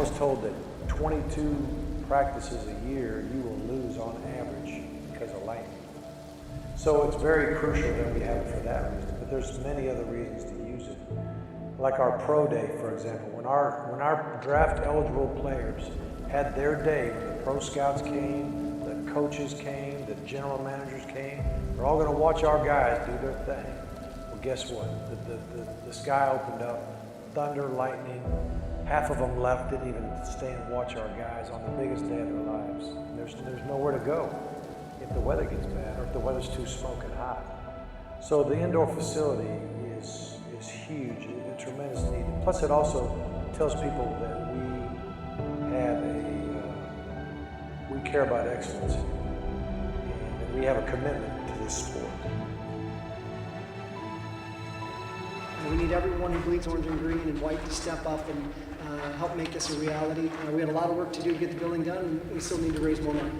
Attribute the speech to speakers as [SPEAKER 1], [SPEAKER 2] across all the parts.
[SPEAKER 1] was told that 22 practices a year you will lose on average because of lightning. So it's very crucial that we have it for that reason, but there's many other reasons to use it. Like our pro day, for example, when our draft eligible players had their day, when the pro scouts came, the coaches came, the general managers came, they're all gonna watch our guys do their thing. Well, guess what? The sky opened up, thunder, lightning, half of them left, didn't even stay and watch our guys on the biggest day of their lives. There's nowhere to go if the weather gets bad or if the weather's too smoking hot. So the indoor facility is huge, a tremendous need. Plus it also tells people that we care about excellence and that we have a commitment to this sport.
[SPEAKER 2] We need everyone who bleeds orange and green and white to step up and help make this a reality. We had a lot of work to do to get the building done, and we still need to raise more money.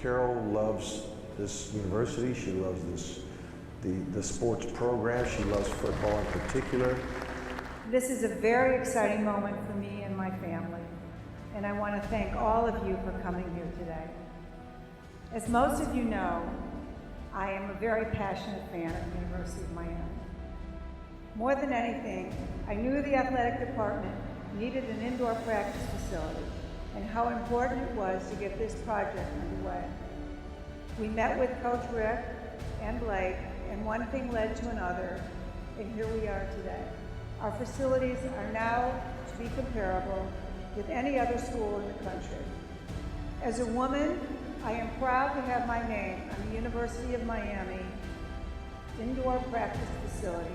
[SPEAKER 1] Carol loves this university. She loves the sports program. She loves football in particular.
[SPEAKER 3] This is a very exciting moment for me and my family, and I want to thank all of you for coming here today. As most of you know, I am a very passionate fan of the University of Miami. More than anything, I knew the athletic department needed an indoor practice facility and how important it was to get this project underway. We met with Coach Rick and Blake, and one thing led to another, and here we are today. Our facilities are now to be comparable with any other school in the country. As a woman, I am proud to have my name on the University of Miami indoor practice facility.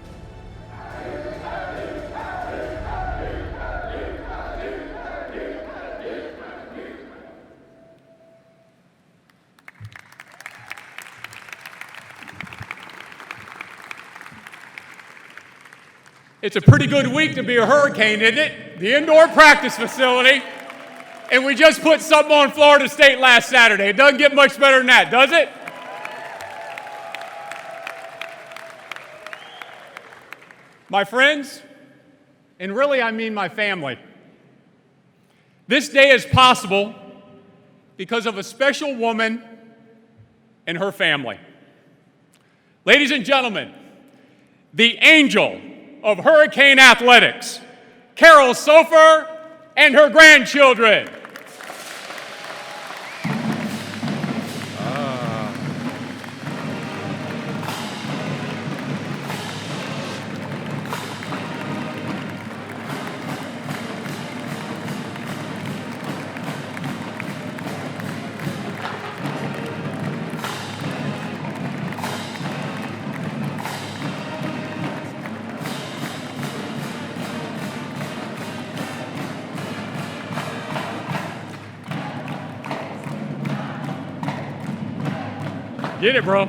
[SPEAKER 4] It's a pretty good week to be a Hurricane, isn't it? The indoor practice facility. And we just put something on Florida State last Saturday. It doesn't get much better than that, does it? My friends, and really I mean my family, this day is possible because of a special woman and her family. Ladies and gentlemen, the angel of Hurricane Athletics, Carol Sofer and her grandchildren. Get it, bro.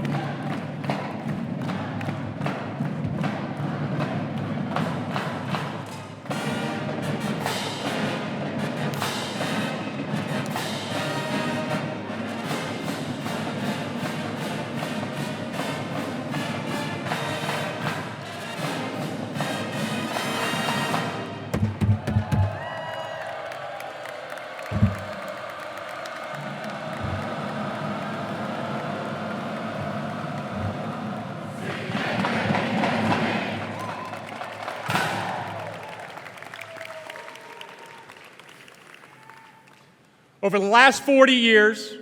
[SPEAKER 4] Over the last 40 years,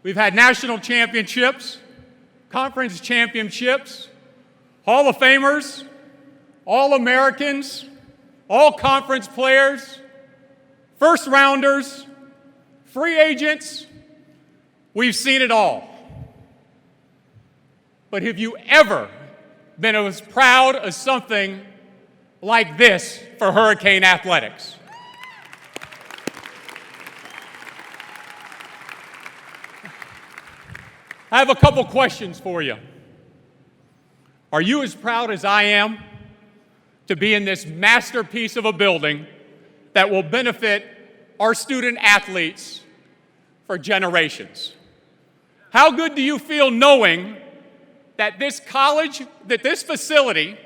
[SPEAKER 4] we've had national championships, conference championships, Hall of Famers, All-Americans, all-conference players, first rounders, free agents. We've seen it all. But have you ever been as proud of something like this for Hurricane Athletics? I have a couple questions for you. Are you as proud as I am to be in this masterpiece of a building that will benefit our student athletes for generations? How good do you feel knowing that this facility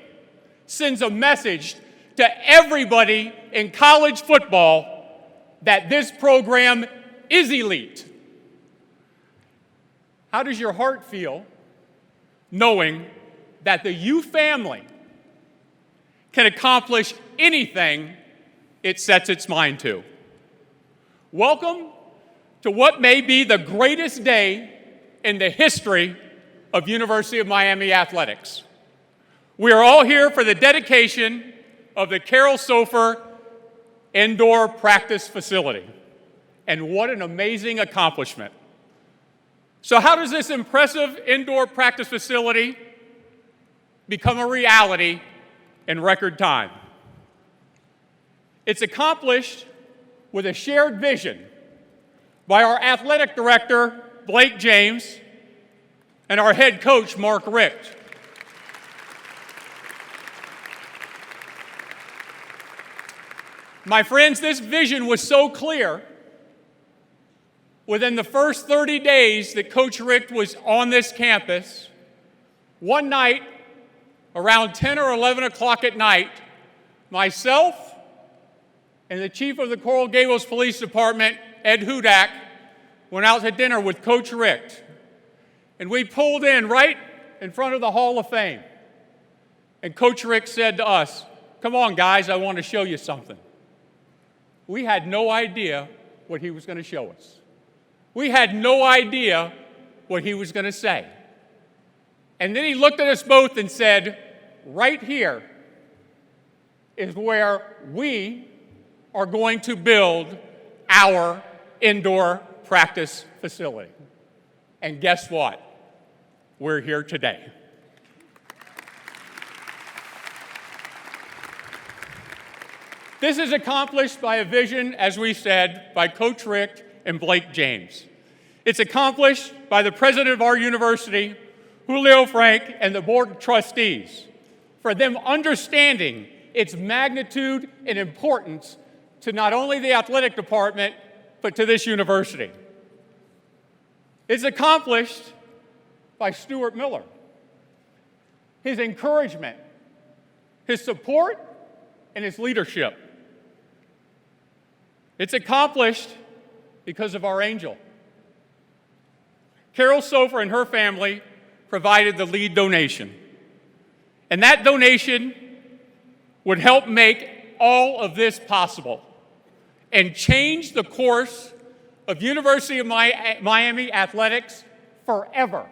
[SPEAKER 4] sends a message to everybody in college football that this program is elite. How does your heart feel knowing that the U family can accomplish anything it sets its mind to? Welcome to what may be the greatest day in the history of University of Miami athletics. We are all here for the dedication of the Carol Sofer indoor practice facility. And what an amazing accomplishment. So how does this impressive indoor practice facility become a reality in record time? It's accomplished with a shared vision by our athletic director, Blake James, and our head coach, Mark Richt. My friends, this vision was so clear. Within the first 30 days that Coach Richt was on this campus, one night, around 10 or 11 o'clock at night, myself and the chief of the Coral Gables Police Department, Ed Hudak, went out to dinner with Coach Richt. And we pulled in right in front of the Hall of Fame. And Coach Richt said to us, "Come on, guys, I want to show you something." We had no idea what he was going to show us. We had no idea what he was going to say. And then he looked at us both and said, "Right here is where we are going to build our indoor practice facility." And guess what? We're here today. This is accomplished by a vision, as we said, by Coach Richt and Blake James. It's accomplished by the president of our university, Julio Frank, and the board of trustees, for them understanding its magnitude and importance to not only the athletic department, but to this university. It's accomplished by Stuart Miller. His encouragement, his support, and his leadership. It's accomplished because of our angel. Carol Sofer and her family provided the lead donation. And that donation would help make all of this possible and change the course of University of Miami athletics forever.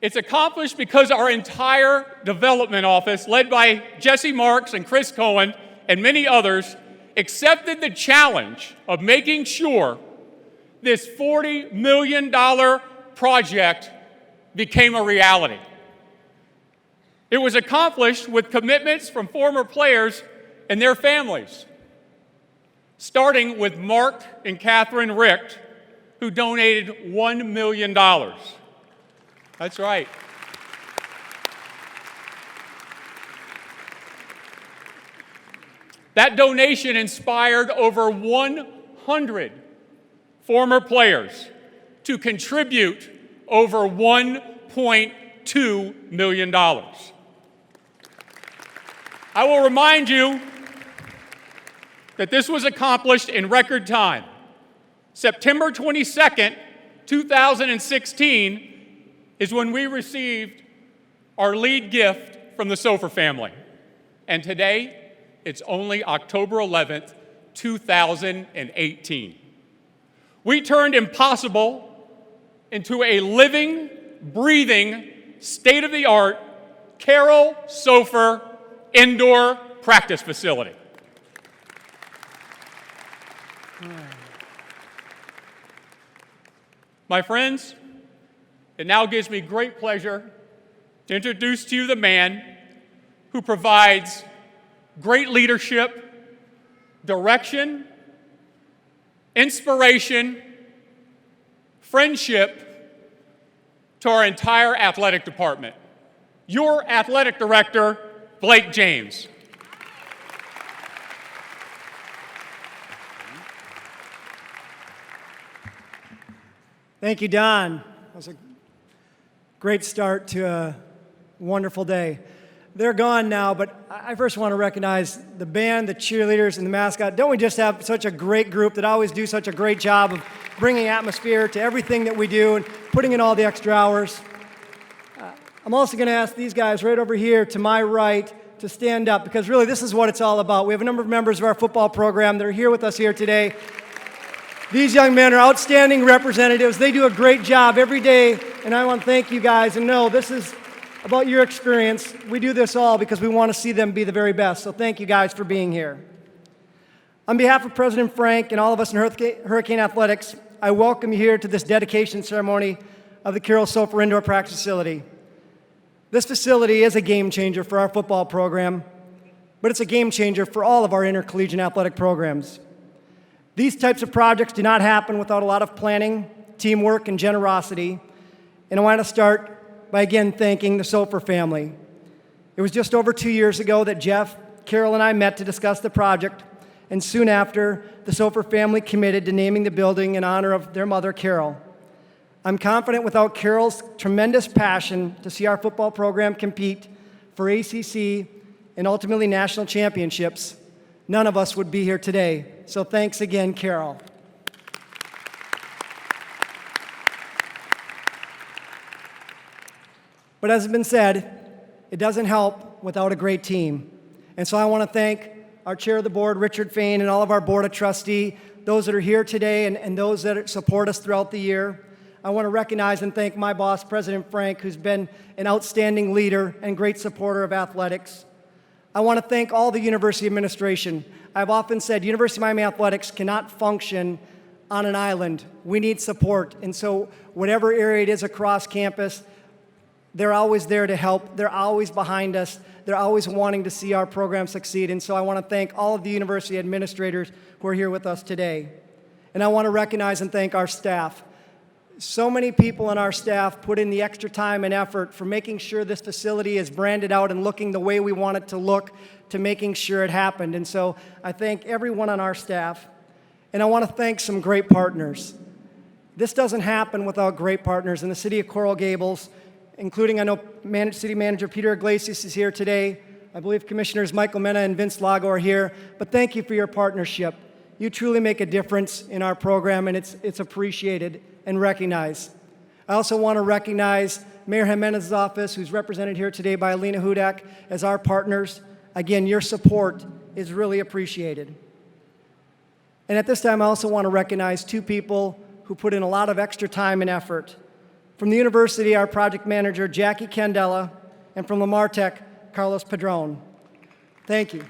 [SPEAKER 4] It's accomplished because our entire development office, led by Jesse Marks and Chris Cohen and many others, accepted the challenge of making sure this $40 million project became a reality. It was accomplished with commitments from former players and their families, starting with Mark and Catherine Richt, who donated $1 million. That's right. That donation inspired over 100 former players to contribute over $1.2 million. I will remind you that this was accomplished in record time. September 22nd, 2016 is when we received our lead gift from the Sofer family. And today, it's only October 11th, 2018. We turned impossible into a living, breathing, state-of-the-art Carol Sofer indoor practice facility. My friends, it now gives me great pleasure to introduce to you the man who provides great leadership, direction, inspiration, friendship to our entire athletic department. Your athletic director, Blake James.
[SPEAKER 2] Thank you, Don. That was a great start to a wonderful day. They're gone now, but I first want to recognize the band, the cheerleaders, and the mascot. Don't we just have such a great group that always do such a great job of bringing atmosphere to everything that we do and putting in all the extra hours? I'm also going to ask these guys right over here to my right to stand up, because really this is what it's all about. We have a number of members of our football program that are here with us here today. These young men are outstanding representatives. They do a great job every day, and I want to thank you guys. And no, this is about your experience. We do this all because we want to see them be the very best. So thank you guys for being here. On behalf of President Frank and all of us in Hurricane Athletics, I welcome you here to this dedication ceremony of the Carroll Sofer Indoor Practice Facility. This facility is a game changer for our football program, but it's a game changer for all of our intercollegiate athletic programs. These types of projects do not happen without a lot of planning, teamwork, and generosity, and I want to start by again thanking the Sofer family. It was just over 2 years ago that Jeff, Carol, and I met to discuss the project, and soon after, the Sofer family committed to naming the building in honor of their mother, Carol. I'm confident without Carol's tremendous passion to see our football program compete for ACC and ultimately national championships, none of us would be here today. So thanks again, Carol. But as has been said, it doesn't help without a great team. And so I want to thank our chair of the board, Richard Fain, and all of our board of trustees, those that are here today and those that support us throughout the year. I want to recognize and thank my boss, President Frank, who's been an outstanding leader and great supporter of athletics. I want to thank all the university administration. I've often said University of Miami Athletics cannot function on an island. We need support. And so whatever area it is across campus, they're always there to help. They're always behind us. They're always wanting to see our program succeed. And so I want to thank all of the university administrators who are here with us today. And I want to recognize and thank our staff. So many people on our staff put in the extra time and effort for making sure this facility is branded out and looking the way we want it to look, to making sure it happened. And so I thank everyone on our staff. And I want to thank some great partners. This doesn't happen without great partners in the city of Coral Gables, including, I know, City Manager Peter Iglesias is here today. I believe Commissioners Michael Mena and Vince Lago are here. But thank you for your partnership. You truly make a difference in our program, and it's appreciated and recognized. I also want to recognize Mayor Jimenez's office, who's represented here today by Alina Hudak, as our partners. Again, your support is really appreciated. And at this time, I also want to recognize two people who put in a lot of extra time and effort. From the university, our project manager, Jackie Candela, and from Lamar Tech, Carlos Padron. Thank you.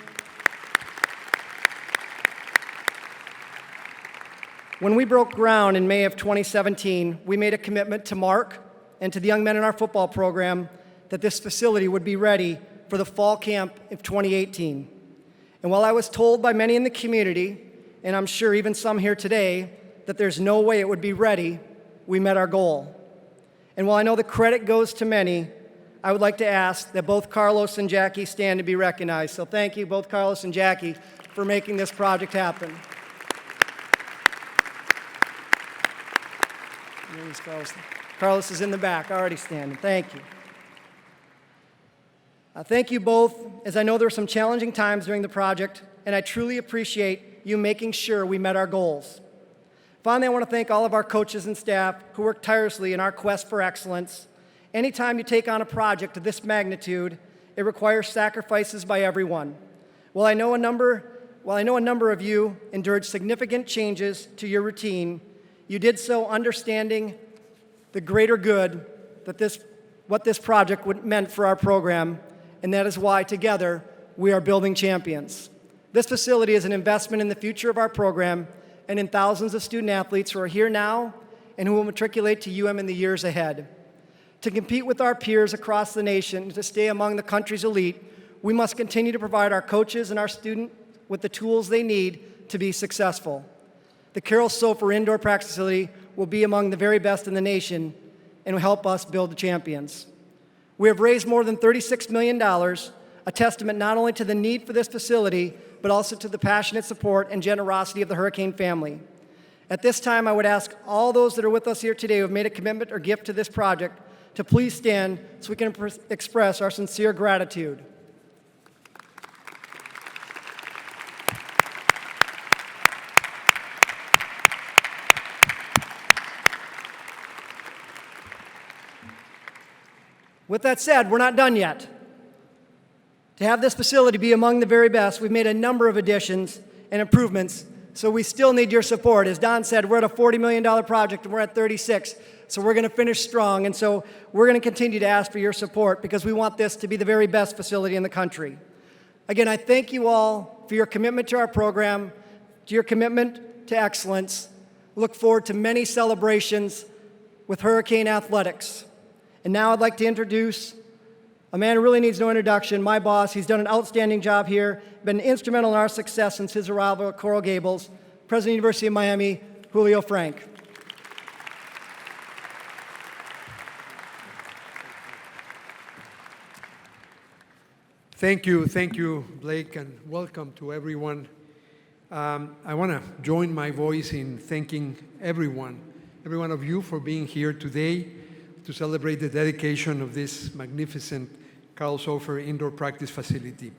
[SPEAKER 2] When we broke ground in May of 2017, we made a commitment to Mark and to the young men in our football program that this facility would be ready for the fall camp of 2018. And while I was told by many in the community, and I'm sure even some here today, that there's no way it would be ready, we met our goal. And while I know the credit goes to many, I would like to ask that both Carlos and Jackie stand to be recognized. So thank you, both Carlos and Jackie, for making this project happen. There's Carlos. Carlos is in the back, already standing. Thank you. Thank you both, as I know there were some challenging times during the project, and I truly appreciate you making sure we met our goals. Finally, I want to thank all of our coaches and staff who work tirelessly in our quest for excellence. Anytime you take on a project of this magnitude, it requires sacrifices by everyone. While I know a number of you endured significant changes to your routine, you did so understanding the greater good that what this project meant for our program, and that is why, together, we are building champions. This facility is an investment in the future of our program and in thousands of student-athletes who are here now and who will matriculate to UM in the years ahead. To compete with our peers across the nation and to stay among the country's elite, we must continue to provide our coaches and our students with the tools they need to be successful. The Carroll Sofer Indoor Practice Facility will be among the very best in the nation and will help us build the champions. We have raised more than $36 million, a testament not only to the need for this facility, but also to the passionate support and generosity of the Hurricane family. At this time, I would ask all those that are with us here today who have made a commitment or gift to this project to please stand so we can express our sincere gratitude. With that said, we're not done yet. To have this facility be among the very best, we've made a number of additions and improvements, so we still need your support. As Don said, we're at a $40 million project and we're at 36, so we're going to finish strong, and so we're going to continue to ask for your support because we want this to be the very best facility in the country. Again, I thank you all for your commitment to our program, to your commitment to excellence. Look forward to many celebrations with Hurricane Athletics. And now I'd like to introduce a man who really needs no introduction, my boss. He's done an outstanding job here, been instrumental in our success since his arrival at Coral Gables, President of the University of Miami, Julio Frank.
[SPEAKER 5] Thank you, Blake, and welcome to everyone. I want to join my voice in thanking every one of you for being here today to celebrate the dedication of this magnificent Carl Sofer indoor practice facility.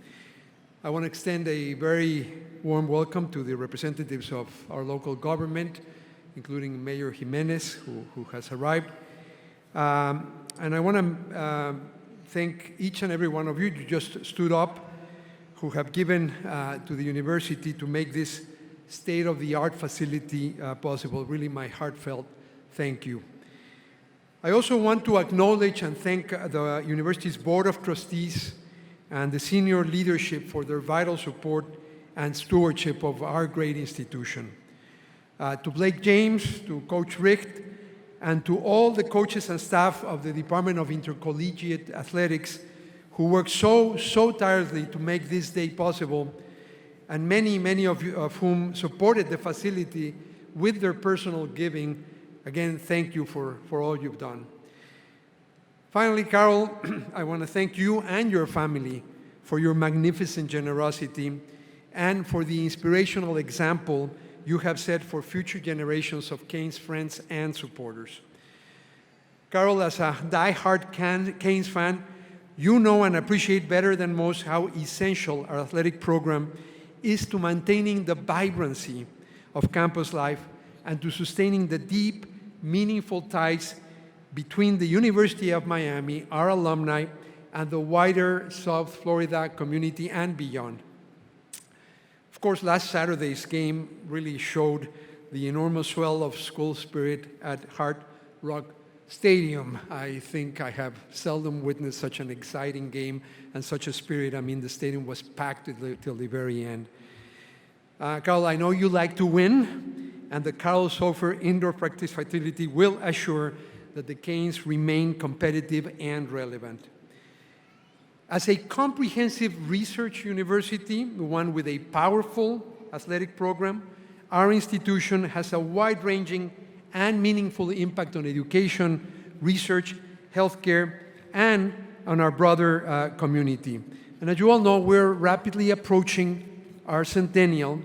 [SPEAKER 5] I want to extend a very warm welcome to the representatives of our local government, including Mayor Jimenez, who has arrived. And I want to thank each and every one of you who just stood up, who have given to the university to make this state-of-the-art facility possible. Really, my heartfelt thank you. I also want to acknowledge and thank the university's Board of Trustees and the senior leadership for their vital support and stewardship of our great institution. To Blake James, to Coach Richt, and to all the coaches and staff of the Department of Intercollegiate Athletics who worked so tirelessly to make this day possible, and many of you of whom supported the facility with their personal giving. Again, thank you for all you've done. Finally, Carol, I want to thank you and your family for your magnificent generosity and for the inspirational example you have set for future generations of Canes friends and supporters. Carol, as a die-hard Canes fan, you know and appreciate better than most how essential our athletic program is to maintaining the vibrancy of campus life and to sustaining the deep, meaningful ties between the University of Miami, our alumni, and the wider South Florida community and beyond. Of course, last Saturday's game really showed the enormous swell of school spirit at Hard Rock Stadium. I think I have seldom witnessed such an exciting game and such a spirit. I mean, the stadium was packed till the very end. Carl, I know you like to win, and the Carl Sofer indoor practice facility will assure that the Canes remain competitive and relevant. As a comprehensive research university, one with a powerful athletic program, our institution has a wide-ranging and meaningful impact on education, research, healthcare, and on our broader community. And as you all know, we're rapidly approaching our centennial.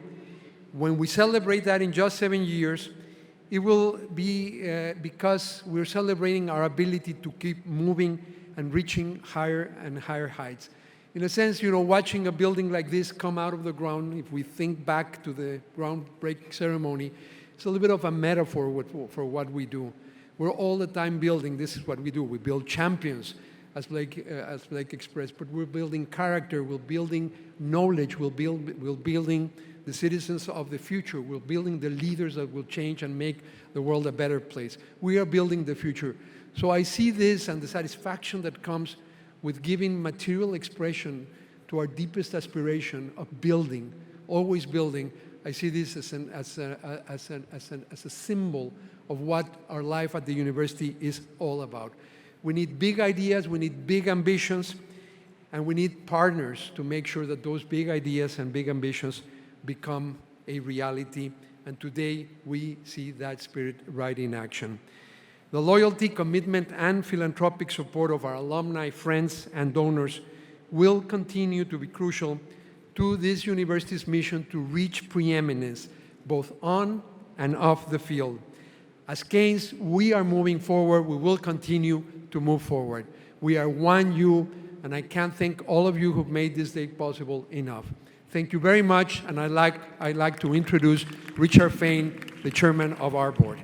[SPEAKER 5] When we celebrate that in just 7 years, it will be because we're celebrating our ability to keep moving and reaching higher and higher heights. In a sense, you know, watching a building like this come out of the ground, if we think back to the groundbreaking ceremony, it's a little bit of a metaphor for what we do. We're all the time building. This is what we do. We build champions, as Blake expressed, but we're building character, we're building knowledge, we're building the citizens of the future, we're building the leaders that will change and make the world a better place. We are building the future. So I see this and the satisfaction that comes with giving material expression to our deepest aspiration of building, always building. I see this as a symbol of what our life at the university is all about. We need big ideas, we need big ambitions, and we need partners to make sure that those big ideas and big ambitions become a reality. And today we see that spirit right in action. The loyalty, commitment, and philanthropic support of our alumni, friends, and donors will continue to be crucial to this university's mission to reach preeminence, both on and off the field. As Canes, we are moving forward. We will continue to move forward. We are one U, and I can't thank all of you who've made this day possible enough. Thank you very much, and I'd like to introduce Richard Fain, the chairman of our board.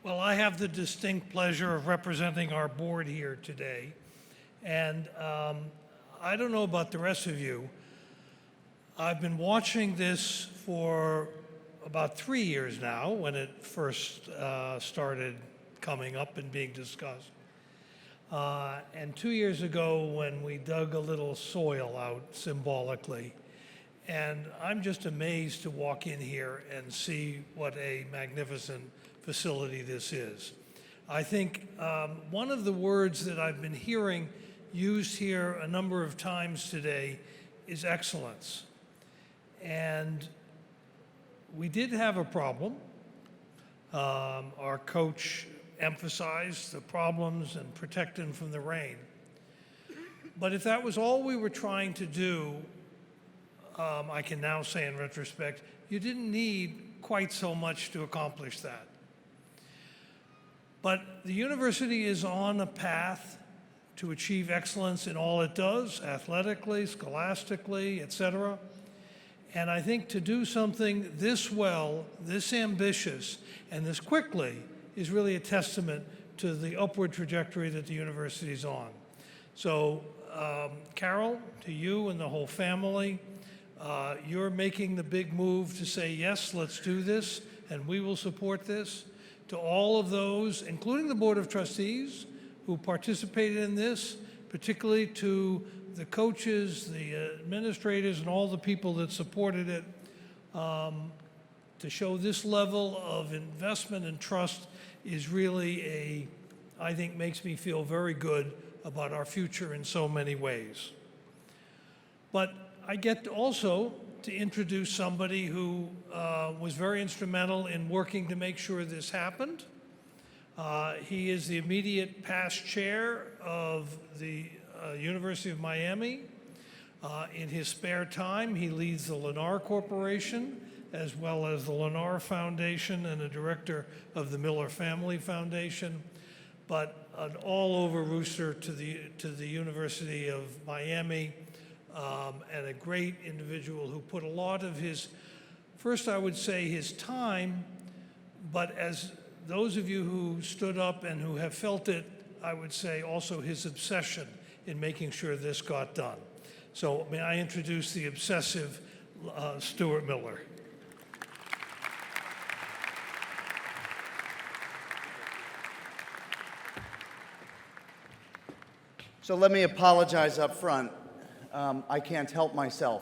[SPEAKER 6] Well, I have the distinct pleasure of representing our board here today. And I don't know about the rest of you. I've been watching this for about 3 years now when it first started coming up and being discussed. And 2 years ago when we dug a little soil out symbolically. And I'm just amazed to walk in here and see what a magnificent facility this is. I think one of the words that I've been hearing used here a number of times today is excellence. And we did have a problem. Our coach emphasized the problems and protecting from the rain. But if that was all we were trying to do, I can now say in retrospect, you didn't need quite so much to accomplish that. But the university is on a path to achieve excellence in all it does, athletically, scholastically, etc. And I think to do something this well, this ambitious, and this quickly is really a testament to the upward trajectory that the university is on. So, Carol, to you and the whole family, you're making the big move to say, yes, let's do this, and we will support this. To all of those, including the Board of Trustees, who participated in this, particularly to the coaches, the administrators, and all the people that supported it, to show this level of investment and trust is really I think makes me feel very good about our future in so many ways. But I get also to introduce somebody who was very instrumental in working to make sure this happened. He is the immediate past chair of the University of Miami. In his spare time, he leads the Lennar Corporation, as well as the Lennar Foundation, and a director of the Miller Family Foundation, but an all-over rooster to the University of Miami, and a great individual who put a lot of his, first I would say his time, but as those of you who stood up and who have felt it, I would say also his obsession in making sure this got done. So may I introduce the obsessive Stuart Miller.
[SPEAKER 7] So let me apologize up front. I can't help myself.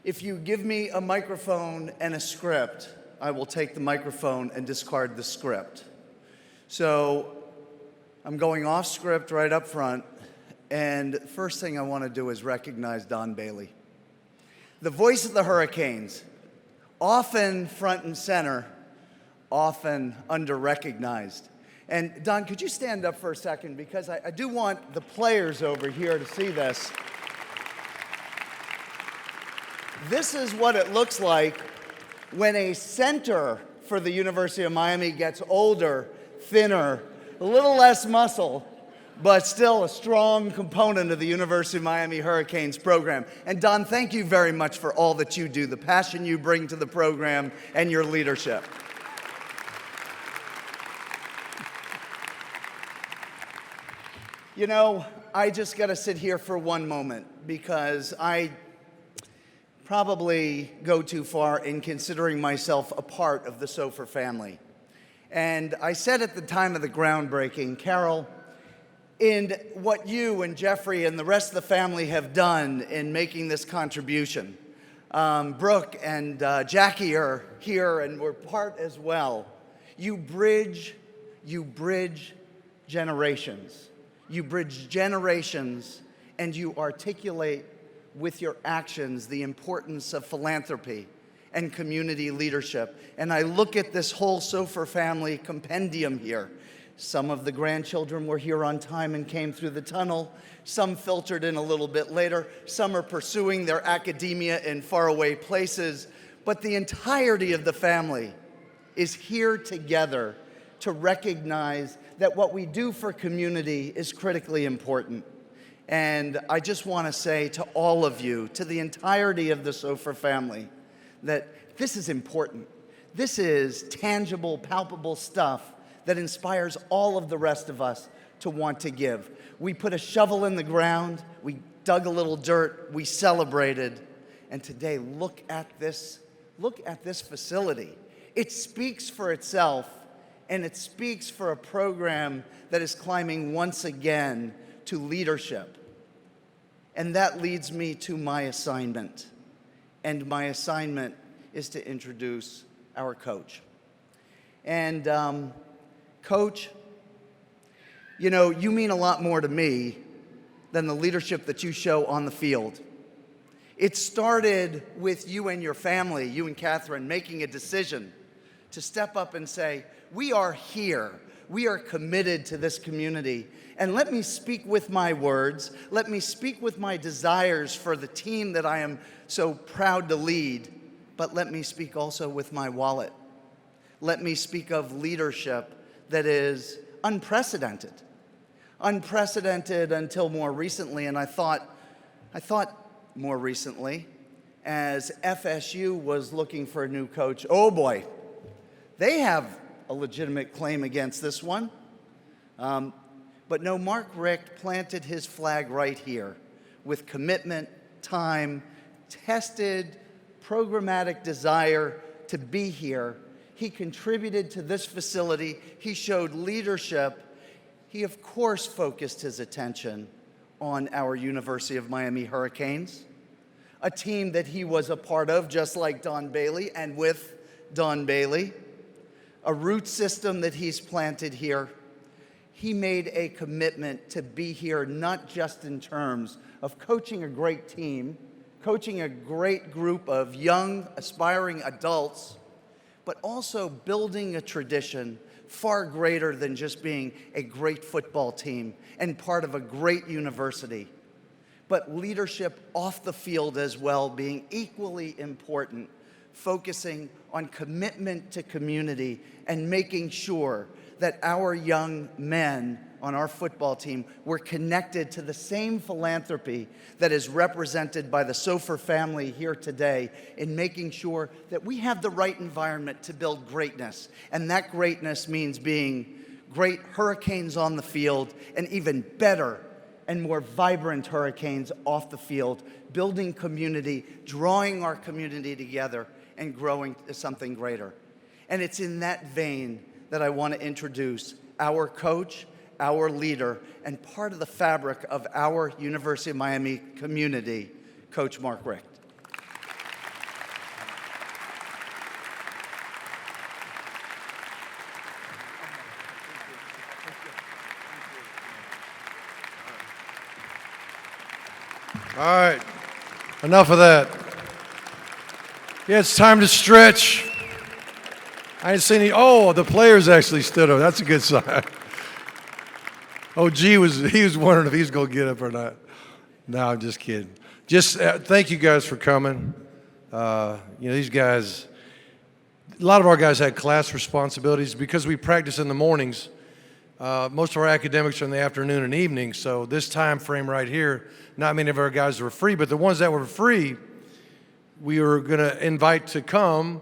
[SPEAKER 7] If you give me a microphone and a script, I will take the microphone and discard the script. So I'm going off script right up front, and the first thing I want to do is recognize Don Bailey. The voice of the Hurricanes, often front and center, often under-recognized. And Don, could you stand up for a second? Because I do want the players over here to see this. This is what it looks like when a center for the University of Miami gets older, thinner, a little less muscle, but still a strong component of the University of Miami Hurricanes program. And Don, thank you very much for all that you do, the passion you bring to the program, and your leadership. You know, I just got to sit here for one moment because I probably go too far in considering myself a part of the Sofer family. And I said at the time of the groundbreaking, Carol, in what you and Jeffrey and the rest of the family have done in making this contribution, Brooke and Jackie are here and we're part as well. You bridge generations. You bridge generations and you articulate with your actions the importance of philanthropy and community leadership. And I look at this whole Sofer family compendium here. Some of the grandchildren were here on time and came through the tunnel. Some filtered in a little bit later. Some are pursuing their academia in faraway places. But the entirety of the family is here together to recognize that what we do for community is critically important. And I just want to say to all of you, to the entirety of the Sofer family, that this is important. This is tangible, palpable stuff that inspires all of the rest of us to want to give. We put a shovel in the ground, we dug a little dirt, we celebrated, and today look at this facility. It speaks for itself, and it speaks for a program that is climbing once again to leadership. And that leads me to my assignment. And my assignment is to introduce our coach. And Coach, you know, you mean a lot more to me than the leadership that you show on the field. It started with you and your family, you and Catherine, making a decision to step up and say, we are here. We are committed to this community. And let me speak with my words. Let me speak with my desires for the team that I am so proud to lead. But let me speak also with my wallet. Let me speak of leadership that is unprecedented. Unprecedented until more recently. And I thought more recently, as FSU was looking for a new coach, oh boy, they have a legitimate claim against this one. But no, Mark Richt planted his flag right here with commitment, time, tested, programmatic desire to be here. He contributed to this facility. He showed leadership. He, of course, focused his attention on our University of Miami Hurricanes, a team that he was a part of, just like Don Bailey, and with Don Bailey, a root system that he's planted here. He made a commitment to be here, not just in terms of coaching a great team, coaching a great group of young, aspiring adults, but also building a tradition far greater than just being a great football team and part of a great university, but leadership off the field as well being equally important, focusing on commitment to community and making sure that our young men on our football team were connected to the same philanthropy that is represented by the Sofer family here today in making sure that we have the right environment to build greatness. And that greatness means being great Hurricanes on the field and even better and more vibrant Hurricanes off the field, building community, drawing our community together and growing to something greater. And it's in that vein that I want to introduce our coach, our leader, and part of the fabric of our University of Miami community, Coach Mark Richt.
[SPEAKER 8] All right, enough of that. Yeah, it's time to stretch. I didn't see any. Oh, the players actually stood up. That's a good sign. Oh, he was wondering if he was going to get up or not. No, I'm just kidding. Just thank you guys for coming. These guys, a lot of our guys had class responsibilities because we practice in the mornings. Most of our academics are in the afternoon and evening, so this time frame right here, not many of our guys were free, but the ones that were free, we were going to invite to come.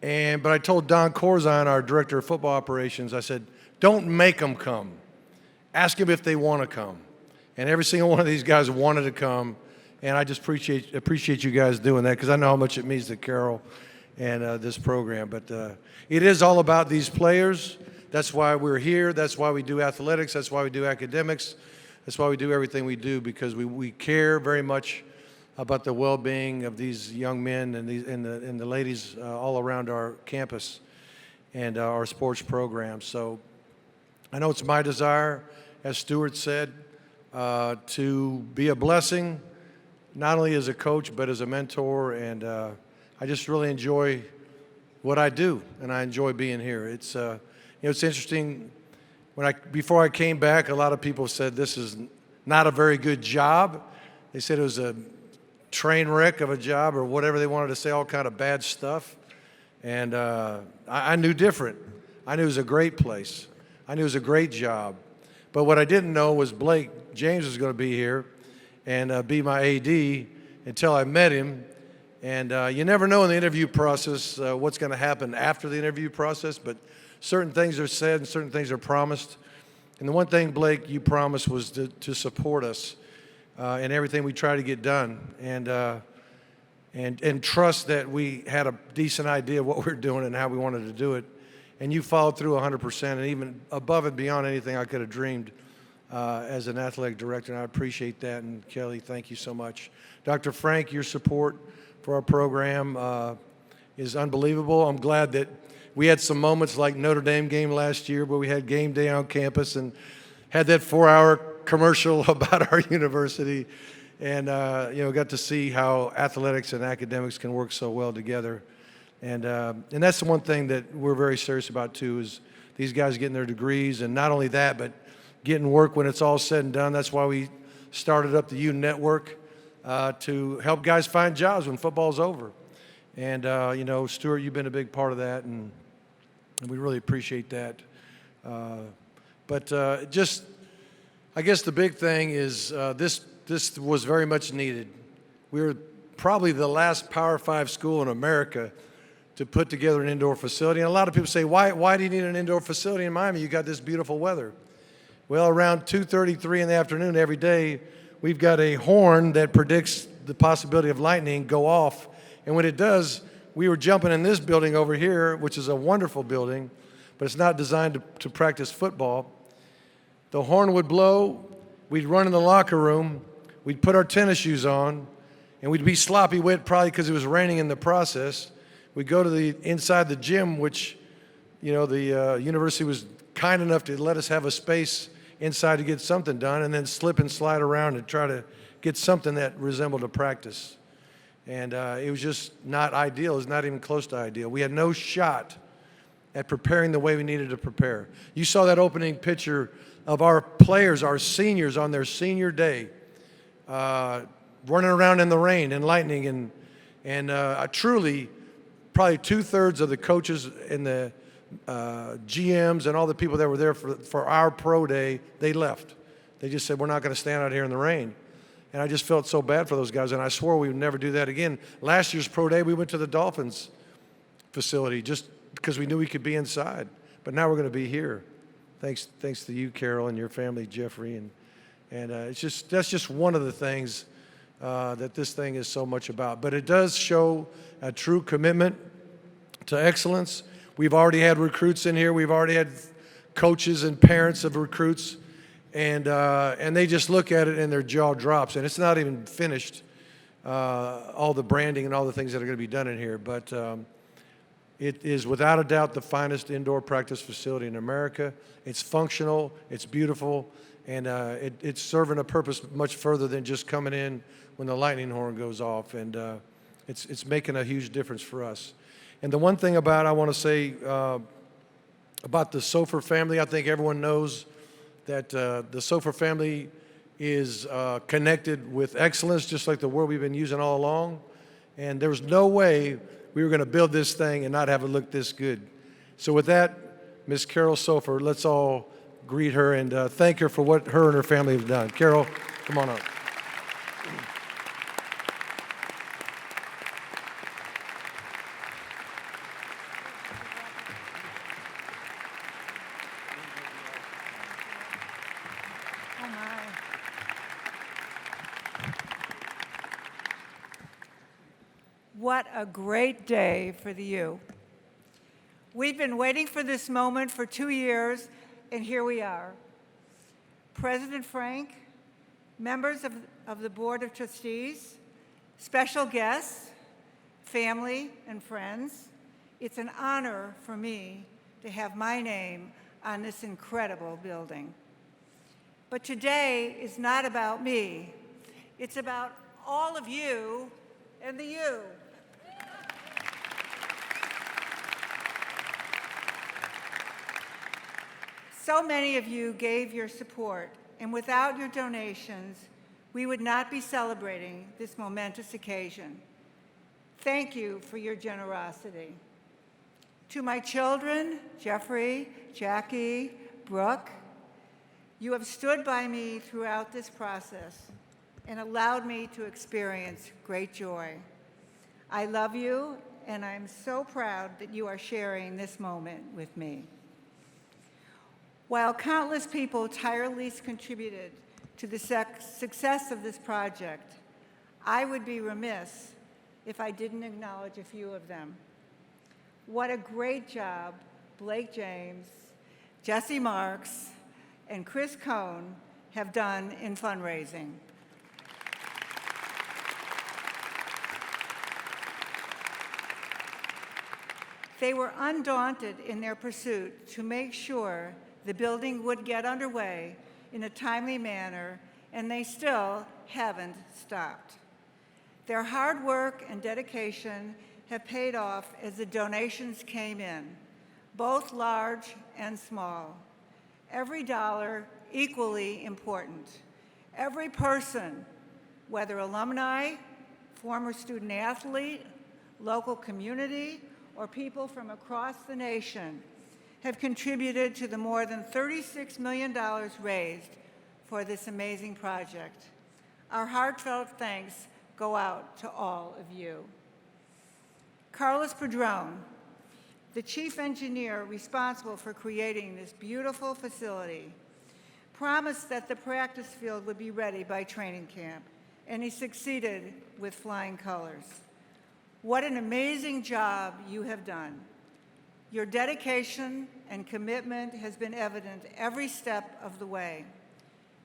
[SPEAKER 8] But I told Don Corzine, our director of football operations, I said, don't make them come. Ask them if they want to come. And every single one of these guys wanted to come, and I just appreciate you guys doing that because I know how much it means to Carol and this program. But it is all about these players. That's why we're here. That's why we do athletics. That's why we do academics. That's why we do everything we do, because we care very much about the well-being of these young men and the ladies all around our campus and our sports program. So I know it's my desire, as Stuart said, to be a blessing, not only as a coach, but as a mentor. And I just really enjoy what I do, and I enjoy being here. It's it's interesting. Before I came back, a lot of people said this is not a very good job. They said it was a train wreck of a job or whatever they wanted to say, all kind of bad stuff. And I knew different. I knew it was a great place. I knew it was a great job. But what I didn't know was Blake James was going to be here and be my AD until I met him. And you never know in the interview process what's going to happen after the interview process, but certain things are said and certain things are promised. And the one thing, Blake, you promised was to support us in everything we try to get done, and trust that we had a decent idea of what we were doing and how we wanted to do it. And you followed through 100%, and even above and beyond anything I could have dreamed as an athletic director, and I appreciate that. And Kelly, thank you so much. Dr. Frank, your support for our program is unbelievable. I'm glad that we had some moments like Notre Dame game last year where we had game day on campus and had that 4-hour commercial about our university, and got to see how athletics and academics can work so well together. And that's the one thing that we're very serious about too, is these guys getting their degrees, and not only that, but getting work when it's all said and done. That's why we started up the U Network to help guys find jobs when football's over. And Stuart, you've been a big part of that, and we really appreciate that. I guess the big thing is this was very much needed. We were probably the last Power 5 school in America to put together an indoor facility. And a lot of people say, why do you need an indoor facility in Miami? You got this beautiful weather. Well, around 2:33 in the afternoon every day, we've got a horn that predicts the possibility of lightning go off. And when it does, we were jumping in this building over here, which is a wonderful building, but it's not designed to practice football. The horn would blow, we'd run in the locker room, we'd put our tennis shoes on, and we'd be sloppy wet probably because it was raining in the process. We'd go to the inside the gym, which, the university was kind enough to let us have a space inside to get something done, and then slip and slide around and try to get something that resembled a practice. And it was just not ideal. It was not even close to ideal. We had no shot at preparing the way we needed to prepare. You saw that opening picture of our players, our seniors on their senior day, running around in the rain and lightning, and truly probably 2/3 of the coaches and the GMs and all the people that were there for our pro day, they left. They just said, we're not going to stand out here in the rain. And I just felt so bad for those guys, and I swore we would never do that again. Last year's pro day, we went to the Dolphins facility just because we knew we could be inside. But now we're going to be here. Thanks to you, Carol, and your family, Jeffrey. And that's just one of the things that this thing is so much about. But it does show a true commitment to excellence. We've already had recruits in here. We've already had coaches and parents of recruits. And they just look at it and their jaw drops. And it's not even finished, all the branding and all the things that are going to be done in here. But it is without a doubt the finest indoor practice facility in America. It's functional, it's beautiful, and it's serving a purpose much further than just coming in when the lightning horn goes off. And it's making a huge difference for us. And the one thing I want to say about the Sofer family, I think everyone knows that the Sofer family is connected with excellence, just like the word we've been using all along. And there was no way we were going to build this thing and not have it look this good. So with that, Miss Carol Sofer, let's all greet her and thank her for what her and her family have done. Carol, come on up.
[SPEAKER 3] What a great day for the U. We've been waiting for this moment for 2 years, and here we are. President Frank, members of the Board of Trustees, special guests, family, and friends, it's an honor for me to have my name on this incredible building. But today is not about me. It's about all of you and the U. So many of you gave your support, and without your donations, we would not be celebrating this momentous occasion. Thank you for your generosity. To my children, Jeffrey, Jackie, Brooke, you have stood by me throughout this process and allowed me to experience great joy. I love you, and I'm so proud that you are sharing this moment with me. While countless people tirelessly contributed to the success of this project, I would be remiss if I didn't acknowledge a few of them. What a great job Blake James, Jesse Marks, and Chris Cohn have done in fundraising. They were undaunted in their pursuit to make sure the building would get underway in a timely manner, and they still haven't stopped. Their hard work and dedication have paid off as the donations came in, both large and small. Every dollar equally important. Every person, whether alumni, former student athlete, local community, or people from across the nation, have contributed to the more than $36 million raised for this amazing project. Our heartfelt thanks go out to all of you. Carlos Padron, the chief engineer responsible for creating this beautiful facility, promised that the practice field would be ready by training camp, and he succeeded with flying colors. What an amazing job you have done. Your dedication and commitment has been evident every step of the way.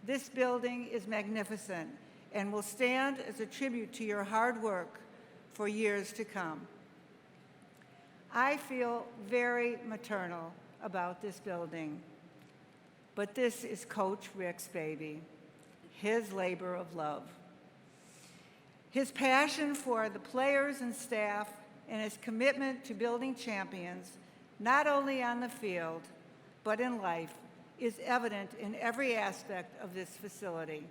[SPEAKER 3] This building is magnificent and will stand as a tribute to your hard work for years to come. I feel very maternal about this building, but this is Coach Rick's baby, his labor of love. His passion for the players and staff and his commitment to building champions, not only on the field, but in life, is evident in every aspect of this facility.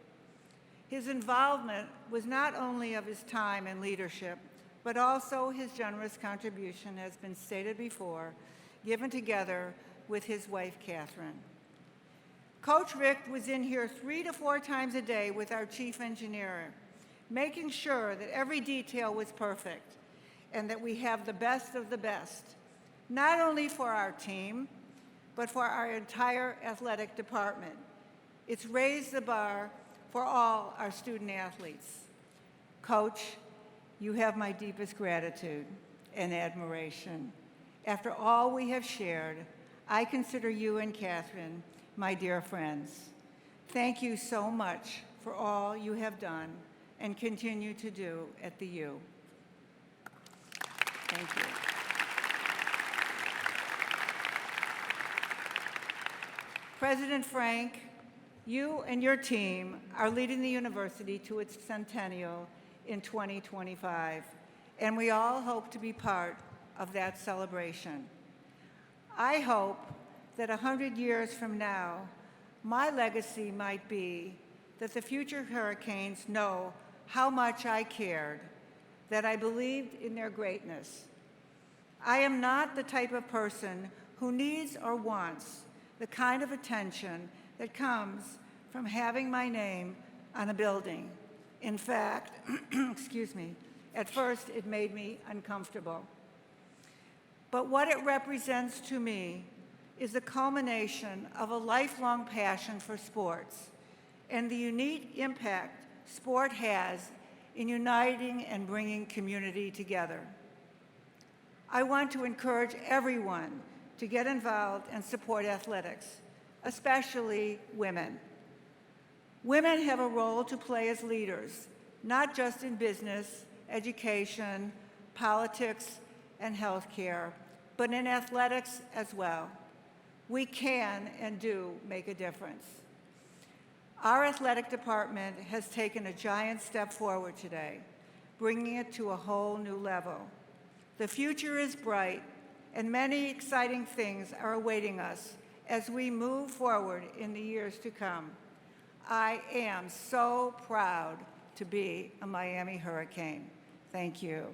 [SPEAKER 3] His involvement was not only of his time and leadership, but also his generous contribution, has been stated before, given together with his wife, Catherine. Coach Rick was in here 3 to 4 times a day with our chief engineer, making sure that every detail was perfect and that we have the best of the best, not only for our team, but for our entire athletic department. It's raised the bar for all our student athletes. Coach, you have my deepest gratitude and admiration. After all we have shared, I consider you and Catherine my dear friends. Thank you so much for all you have done and continue to do at the U. Thank you. President Frank, you and your team are leading the university to its centennial in 2025, and we all hope to be part of that celebration. I hope that 100 years from now, my legacy might be that the future Hurricanes know how much I cared, that I believed in their greatness. I am not the type of person who needs or wants the kind of attention that comes from having my name on a building. In fact, excuse me, at first it made me uncomfortable. But what it represents to me is the culmination of a lifelong passion for sports and the unique impact sport has in uniting and bringing community together. I want to encourage everyone to get involved and support athletics, especially women. Women have a role to play as leaders, not just in business, education, politics, and healthcare, but in athletics as well. We can and do make a difference. Our athletic department has taken a giant step forward today, bringing it to a whole new level. The future is bright, and many exciting things are awaiting us as we move forward in the years to come. I am so proud to be a Miami Hurricane. Thank you.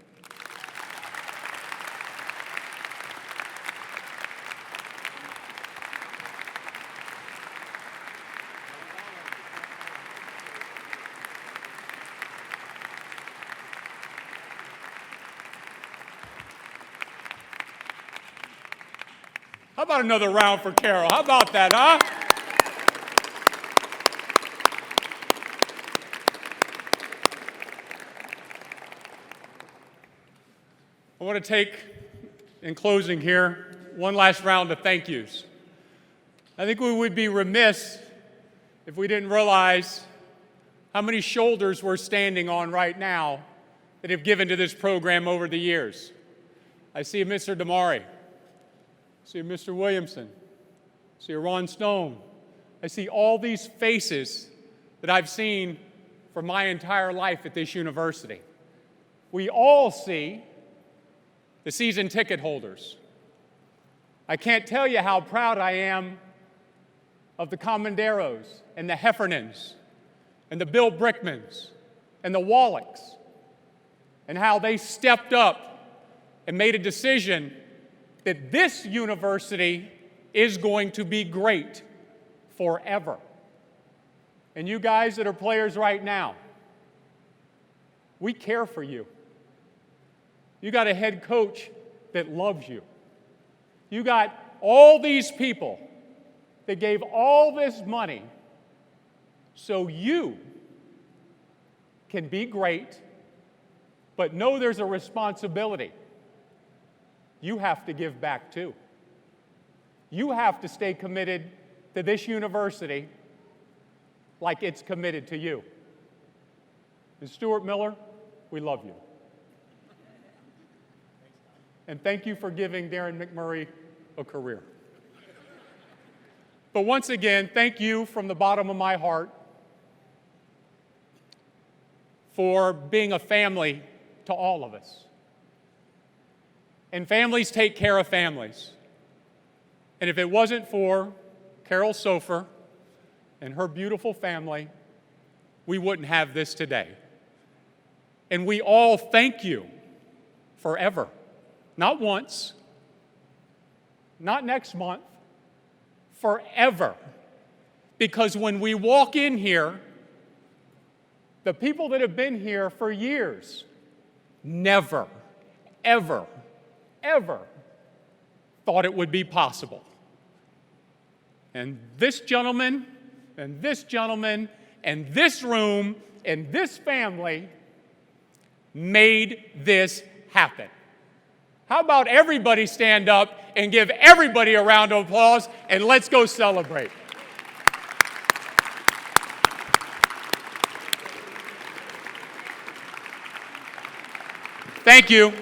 [SPEAKER 4] How about another round for Carol? How about that, huh? I want to take, in closing here, one last round of thank yous. I think we would be remiss if we didn't realize how many shoulders we're standing on right now that have given to this program over the years. I see a Mr. Damari. I see a Mr. Williamson. I see a Ron Stone. I see all these faces that I've seen for my entire life at this university. We all see the season ticket holders. I can't tell you how proud I am of the Commanderos and the Heffernans and the Bill Brickmans and the Wallachs, and how they stepped up and made a decision that this university is going to be great forever. And you guys that are players right now, we care for you. You got a head coach that loves you. You got all these people that gave all this money so you can be great, but know there's a responsibility. You have to give back too. You have to stay committed to this university like it's committed to you. And Stuart Miller, we love you. And thank you for giving Darren McMurray a career. But once again, thank you from the bottom of my heart for being a family to all of us. And families take care of families. And if it wasn't for Carol Sofer and her beautiful family, we wouldn't have this today. And we all thank you forever. Not once, not next month, forever. Because when we walk in here, the people that have been here for years never, ever, ever thought it would be possible. And this gentleman, and this gentleman, and this room, and this family made this happen. How about everybody stand up and give everybody a round of applause, and let's go celebrate. Thank you.